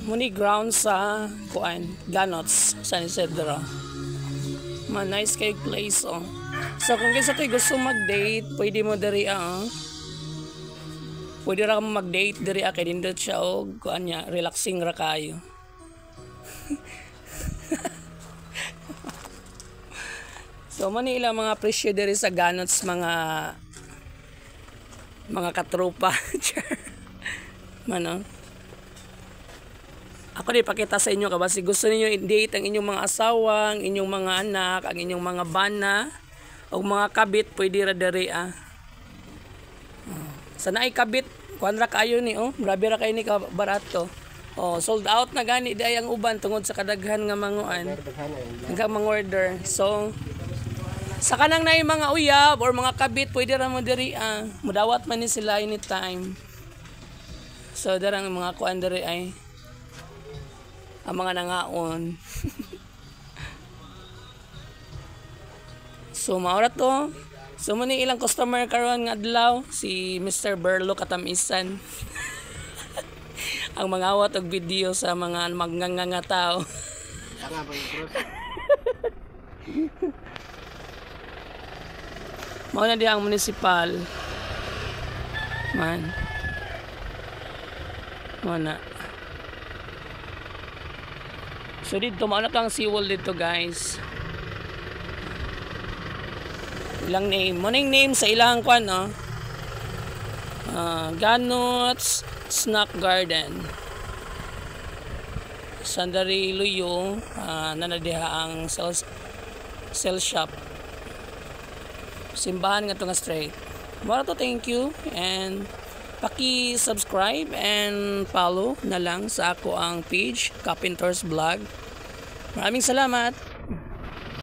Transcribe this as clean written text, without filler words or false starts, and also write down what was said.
Muni ground sa kuan Ganots San Isidro. Man nice kay place oh. So kung kaysa to'y gusto mag-date, pwede mo diri pwede ra mo mag-date diri kay dindot siya og kuan niya, relaxing ra kayo. So mani ilang mga presyo diri sa Ganots mga katropa. Mano. Ako di pakita sa inyo kabasi gusto niyo i-date ang inyong mga asawa, ang inyong mga anak, ang inyong mga bana o mga kabit pwede ra diri Sana ay kabit kuan ra kayo ni grabe ra kayo ni ka barato. Sold out na gani di ang uban tungod sa kadaghan nga manguan. Nga mga order. So sa kanang na yung mga uyab or mga kabit pwede ra mo diri mudawat man ni sila anytime. So darang mga kuan diri ay ang mga nangaon. So maura to. So muni ilang customer karon nga adlaw si Mr. Berlo Katamisan. Ang mangawat og video sa mga magnganga tao. Mao na di ang municipal. Man. Mana. So dito mao na to ang seawall dito guys. Ilang name, morning name sa ilang kwan Ganots Snack Garden. Sandari Luyo nanadiha ang sales shop. Simbahan nga to nga straight. Mara to, thank you and paki-subscribe and follow na lang sa ako ang page Carpenter's Vlog. Maraming salamat.